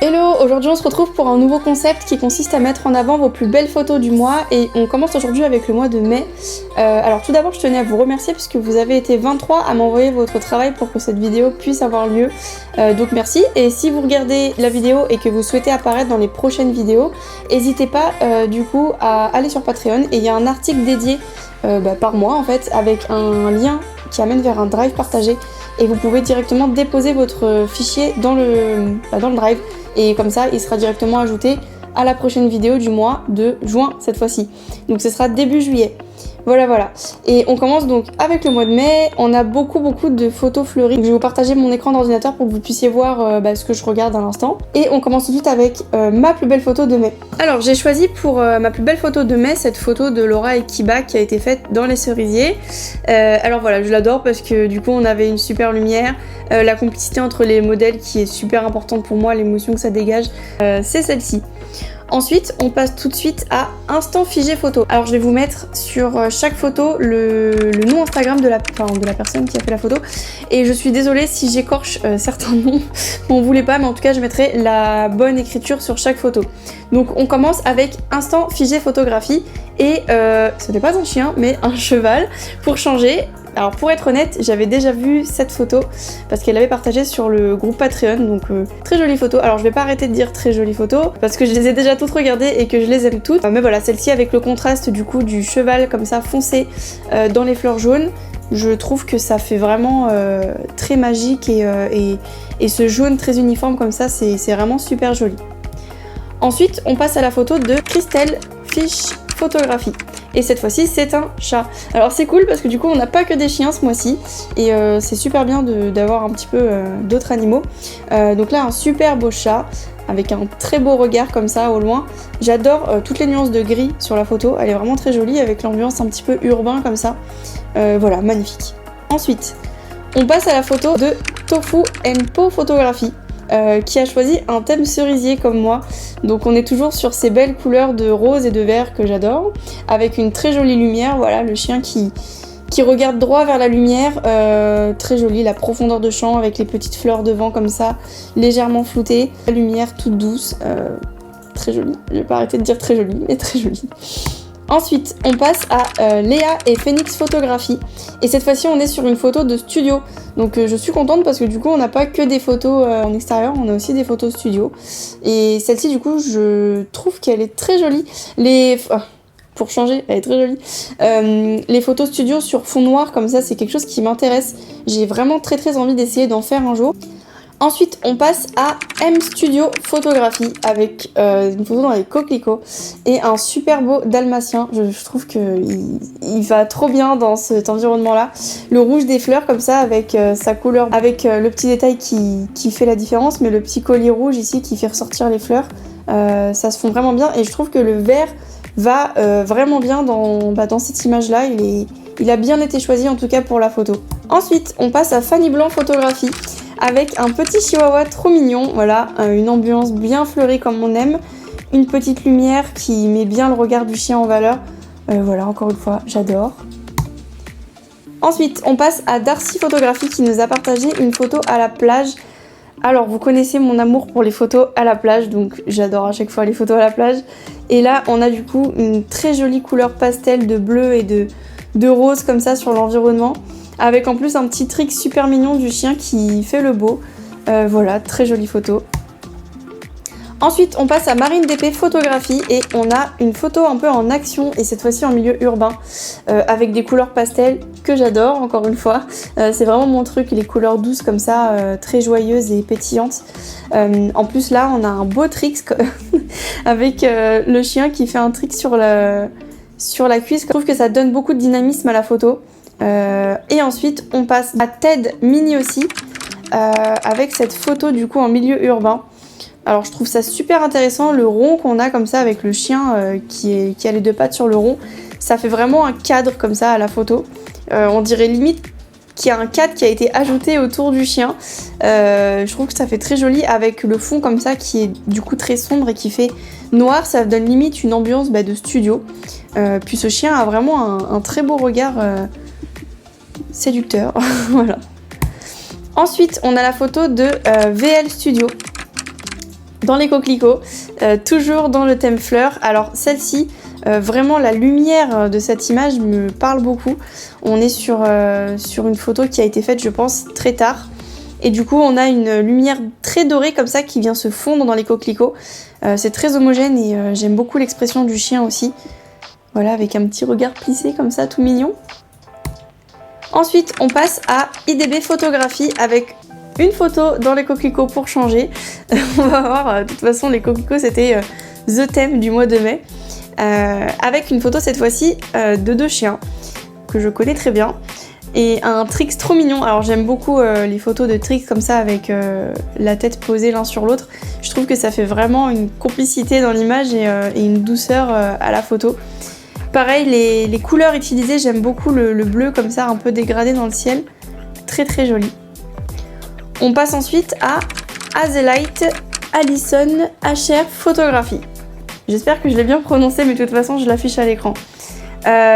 Hello, aujourd'hui on se retrouve pour un nouveau concept qui consiste à mettre en avant vos plus belles photos du mois et on commence aujourd'hui avec le mois de mai. Alors tout d'abord je tenais à vous remercier puisque vous avez été 23 à m'envoyer votre travail pour que cette vidéo puisse avoir lieu, donc merci. Et si vous regardez la vidéo et que vous souhaitez apparaître dans les prochaines vidéos, n'hésitez pas du coup à aller sur Patreon et il y a un article dédié par mois en fait avec un lien qui amène vers un drive partagé et vous pouvez directement déposer votre fichier dans le drive. Et comme ça, il sera directement ajouté à la prochaine vidéo du mois de juin cette fois-ci. Donc ce sera début juillet. Voilà. Et on commence donc avec le mois de mai. On a beaucoup de photos fleuries. Donc, je vais vous partager mon écran d'ordinateur pour que vous puissiez voir ce que je regarde à l'instant. Et on commence tout de suite avec ma plus belle photo de mai. Alors j'ai choisi pour ma plus belle photo de mai cette photo de Laura et Kiba qui a été faite dans les cerisiers. Alors voilà, je l'adore parce que du coup on avait une super lumière. La complicité entre les modèles qui est super importante pour moi, l'émotion que ça dégage, c'est celle-ci. Ensuite, on passe tout de suite à Instant Figé Photo. Alors je vais vous mettre sur chaque photo le nom Instagram de la personne qui a fait la photo. Et je suis désolée si j'écorche certains noms, m'en voulez pas, mais en tout cas je mettrai la bonne écriture sur chaque photo. Donc on commence avec Instant Figé Photographie et ce n'est pas un chien mais un cheval pour changer. Alors pour être honnête, j'avais déjà vu cette photo parce qu'elle l'avait partagée sur le groupe Patreon, donc très jolie photo. Alors je vais pas arrêter de dire très jolie photo parce que je les ai déjà toutes regardées et que je les aime toutes. Mais voilà, celle-ci avec le contraste du coup du cheval comme ça foncé dans les fleurs jaunes, je trouve que ça fait vraiment très magique et ce jaune très uniforme comme ça, c'est vraiment super joli. Ensuite, on passe à la photo de Christelle Fish Photographie. Et cette fois-ci, c'est un chat. Alors c'est cool parce que du coup, on n'a pas que des chiens ce mois-ci. Et c'est super bien d'avoir un petit peu d'autres animaux. Donc là, un super beau chat avec un très beau regard comme ça au loin. J'adore toutes les nuances de gris sur la photo. Elle est vraiment très jolie avec l'ambiance un petit peu urbain comme ça. Voilà, magnifique. Ensuite, on passe à la photo de Tofu Po Photographie. Qui a choisi un thème cerisier comme moi. Donc on est toujours sur ces belles couleurs de rose et de vert que j'adore, avec une très jolie lumière, voilà, le chien qui regarde droit vers la lumière, très jolie, la profondeur de champ avec les petites fleurs devant comme ça, légèrement floutées, la lumière toute douce, très jolie, je vais pas arrêter de dire très jolie, mais très jolie. Ensuite, on passe à Léa et Phoenix Photographie. Et cette fois-ci, on est sur une photo de studio. Donc je suis contente parce que du coup, on n'a pas que des photos en extérieur, on a aussi des photos studio. Et celle-ci, du coup, je trouve qu'elle est très jolie. Pour changer, elle est très jolie. Les photos studio sur fond noir, comme ça, c'est quelque chose qui m'intéresse. J'ai vraiment très envie d'essayer d'en faire un jour. Ensuite, on passe à M Studio Photographie avec une photo dans les coquelicots et un super beau dalmatien. Je trouve qu'il va trop bien dans cet environnement-là. Le rouge des fleurs comme ça avec sa couleur, avec le petit détail qui fait la différence, mais le petit collier rouge ici qui fait ressortir les fleurs, ça se fond vraiment bien. Et je trouve que le vert va vraiment bien dans cette image-là. Il a bien été choisi en tout cas pour la photo. Ensuite, on passe à Fanny Blanc Photographie. Avec un petit chihuahua trop mignon, voilà, une ambiance bien fleurie comme on aime, une petite lumière qui met bien le regard du chien en valeur, voilà, encore une fois, j'adore. Ensuite, on passe à Darcy Photographie qui nous a partagé une photo à la plage. Alors, vous connaissez mon amour pour les photos à la plage, donc j'adore à chaque fois les photos à la plage. Et là, on a du coup une très jolie couleur pastel de bleu et de rose comme ça sur l'environnement. Avec en plus un petit trick super mignon du chien qui fait le beau. Voilà, très jolie photo. Ensuite, on passe à Marine DP Photographie et on a une photo un peu en action et cette fois-ci en milieu urbain avec des couleurs pastel que j'adore, encore une fois. C'est vraiment mon truc, les couleurs douces comme ça, très joyeuses et pétillantes. En plus, là, on a un beau trick avec le chien qui fait un trick sur la cuisse. Je trouve que ça donne beaucoup de dynamisme à la photo. Et ensuite on passe à Ted Mini aussi avec cette photo du coup en milieu urbain. Alors je trouve ça super intéressant, le rond qu'on a comme ça avec le chien qui a les deux pattes sur le rond, ça fait vraiment un cadre comme ça à la photo. On dirait limite qu'il y a un cadre qui a été ajouté autour du chien. Je trouve que ça fait très joli avec le fond comme ça qui est du coup très sombre et qui fait noir, ça donne limite une ambiance de studio. Puis ce chien a vraiment un très beau regard séducteur, voilà. Ensuite, on a la photo de VL Studio dans les coquelicots, toujours dans le thème fleurs. Alors celle-ci, vraiment la lumière de cette image me parle beaucoup. On est sur une photo qui a été faite je pense très tard. Et du coup on a une lumière très dorée comme ça qui vient se fondre dans les coquelicots. C'est très homogène et j'aime beaucoup l'expression du chien aussi. Voilà, avec un petit regard plissé comme ça, tout mignon. Ensuite on passe à IDB photographie avec une photo dans les coquelicots pour changer. On va voir, de toute façon les coquelicots c'était the thème du mois de mai. Avec une photo cette fois-ci de 2 chiens que je connais très bien. Et un Trix trop mignon. Alors j'aime beaucoup les photos de Trix comme ça avec la tête posée l'un sur l'autre. Je trouve que ça fait vraiment une complicité dans l'image et une douceur à la photo. Pareil, les couleurs utilisées, j'aime beaucoup le bleu comme ça un peu dégradé dans le ciel. Très très joli. On passe ensuite à Hazelite Allison HR Photographie. J'espère que je l'ai bien prononcé, mais de toute façon je l'affiche à l'écran.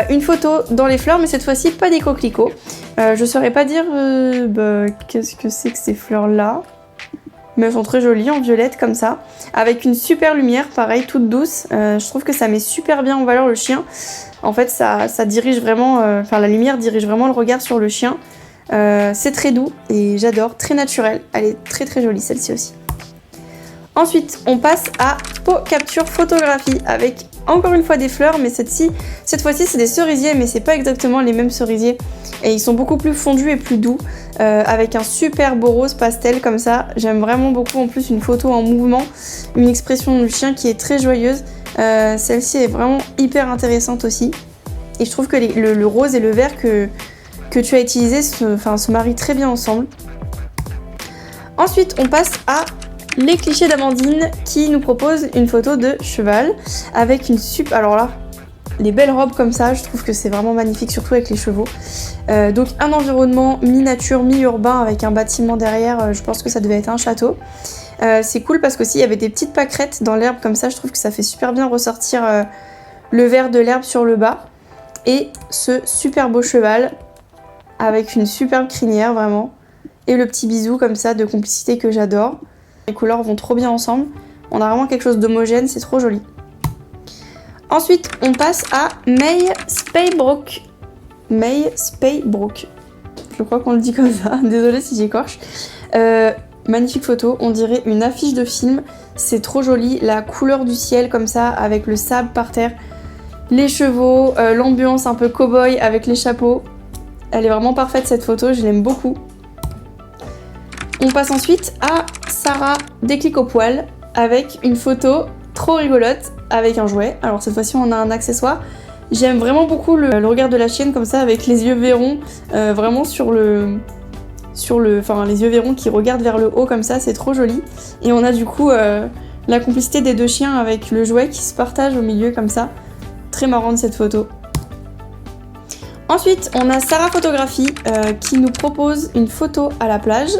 Une photo dans les fleurs, mais cette fois-ci pas des coquelicots. Je saurais pas dire qu'est-ce que c'est que ces fleurs-là. Mais elles sont très jolies, en violette comme ça. Avec une super lumière, pareil, toute douce. Je trouve que ça met super bien en valeur le chien. En fait, ça dirige vraiment... la lumière dirige vraiment le regard sur le chien. C'est très doux et j'adore, très naturel. Elle est très très jolie celle-ci aussi. Ensuite, on passe à Pot Capture Photographie avec encore une fois des fleurs, mais cette fois-ci c'est des cerisiers, mais c'est pas exactement les mêmes cerisiers. Et ils sont beaucoup plus fondus et plus doux, avec un super beau rose pastel comme ça. J'aime vraiment beaucoup en plus une photo en mouvement, une expression du chien qui est très joyeuse. Celle-ci est vraiment hyper intéressante aussi. Et je trouve que le rose et le vert que tu as utilisé se marient très bien ensemble. Ensuite, on passe à les clichés d'Amandine qui nous propose une photo de cheval avec une super... Alors là, les belles robes comme ça, je trouve que c'est vraiment magnifique, surtout avec les chevaux. Donc un environnement mi-nature, mi-urbain avec un bâtiment derrière, je pense que ça devait être un château. C'est cool parce qu'aussi il y avait des petites pâquerettes dans l'herbe comme ça, je trouve que ça fait super bien ressortir le vert de l'herbe sur le bas. Et ce super beau cheval avec une superbe crinière vraiment. Et le petit bisou comme ça de complicité que j'adore. Les couleurs vont trop bien ensemble. On a vraiment quelque chose d'homogène, c'est trop joli. Ensuite, on passe à May Spaybrook. May Spaybrook. Je crois qu'on le dit comme ça. Désolée si j'écorche. Magnifique photo. On dirait une affiche de film. C'est trop joli. La couleur du ciel comme ça, avec le sable par terre. Les chevaux, l'ambiance un peu cow-boy avec les chapeaux. Elle est vraiment parfaite cette photo. Je l'aime beaucoup. On passe ensuite à Sarah Déclic au poil avec une photo trop rigolote avec un jouet. Alors cette fois-ci on a un accessoire. J'aime vraiment beaucoup le regard de la chienne comme ça avec les yeux verrons vraiment les yeux verrons qui regardent vers le haut comme ça, c'est trop joli. Et on a du coup la complicité des 2 chiens avec le jouet qui se partage au milieu comme ça. Très marrante cette photo. Ensuite on a Sarah Photographie qui nous propose une photo à la plage.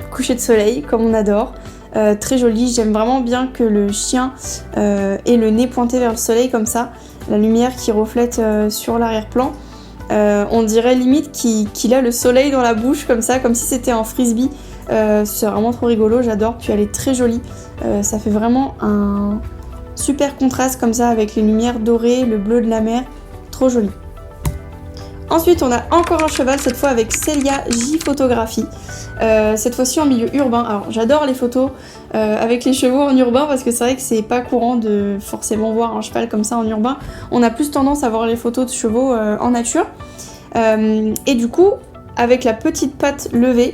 Coucher de soleil, comme on adore. Très joli, j'aime vraiment bien que le chien ait le nez pointé vers le soleil comme ça. La lumière qui reflète sur l'arrière-plan. On dirait limite qu'il a le soleil dans la bouche comme ça, comme si c'était un frisbee. C'est vraiment trop rigolo, j'adore. Puis elle est très jolie. Ça fait vraiment un super contraste comme ça avec les lumières dorées, le bleu de la mer. Trop joli. Ensuite, on a encore un cheval, cette fois avec Célia J Photographie. Cette fois-ci en milieu urbain. Alors, j'adore les photos avec les chevaux en urbain parce que c'est vrai que c'est pas courant de forcément voir un cheval comme ça en urbain. On a plus tendance à voir les photos de chevaux en nature. Et du coup, avec la petite patte levée,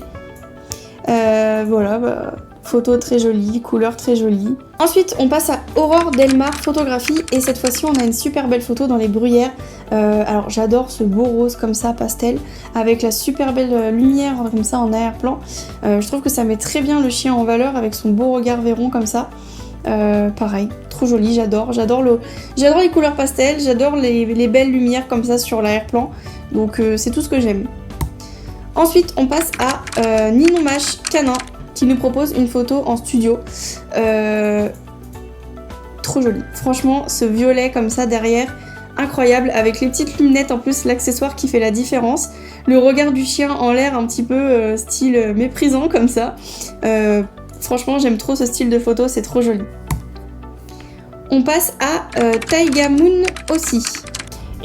photo très jolie, couleur très jolie. Ensuite, on passe à Aurore Delmar Photographie et cette fois-ci, on a une super belle photo dans les bruyères. Alors, j'adore ce beau rose comme ça, pastel, avec la super belle lumière comme ça en arrière-plan. Je trouve que ça met très bien le chien en valeur avec son beau regard verron comme ça. Pareil, trop joli, j'adore les couleurs pastel, j'adore les belles lumières comme ça sur l'arrière-plan. Donc, c'est tout ce que j'aime. Ensuite, on passe à Ninon Mache Canin, qui nous propose une photo en studio. Trop jolie. Franchement, ce violet comme ça derrière, incroyable, avec les petites lunettes en plus, l'accessoire qui fait la différence. Le regard du chien en l'air un petit peu style méprisant comme ça. Franchement, j'aime trop ce style de photo, c'est trop joli. On passe à Taiga Moon aussi.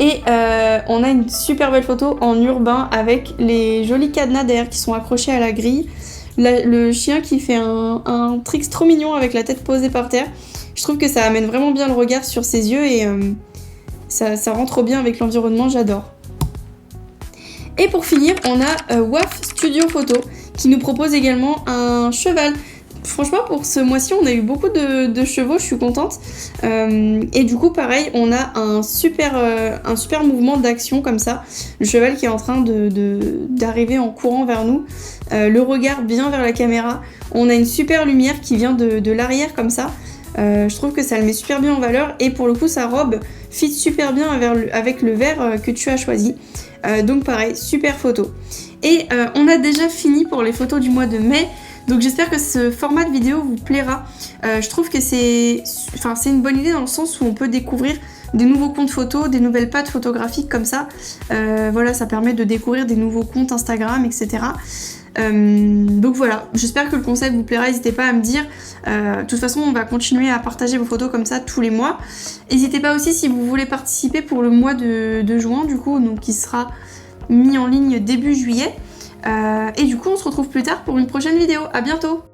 Et on a une super belle photo en urbain avec les jolis cadenas derrière qui sont accrochés à la grille. Le chien qui fait un trick trop mignon avec la tête posée par terre. Je trouve que ça amène vraiment bien le regard sur ses yeux et ça rend trop bien avec l'environnement, j'adore. Et pour finir, on a WAF Studio Photo qui nous propose également un cheval. Franchement, pour ce mois-ci, on a eu beaucoup de chevaux, je suis contente. Et du coup, pareil, on a un super mouvement d'action comme ça. Le cheval qui est en train d'arriver en courant vers nous. Le regard bien vers la caméra. On a une super lumière qui vient de l'arrière comme ça. Je trouve que ça le met super bien en valeur. Et pour le coup, sa robe fit super bien avec le vert que tu as choisi. Donc pareil, super photo. Et on a déjà fini pour les photos du mois de mai. Donc j'espère que ce format de vidéo vous plaira. Je trouve que c'est une bonne idée dans le sens où on peut découvrir des nouveaux comptes photos, des nouvelles pattes photographiques comme ça. Voilà, ça permet de découvrir des nouveaux comptes Instagram, etc. Donc voilà, j'espère que le concept vous plaira, n'hésitez pas à me dire. De toute façon, on va continuer à partager vos photos comme ça tous les mois. N'hésitez pas aussi si vous voulez participer pour le mois de juin, du coup, donc qui sera mis en ligne début juillet. Et du coup, on se retrouve plus tard pour une prochaine vidéo. À bientôt!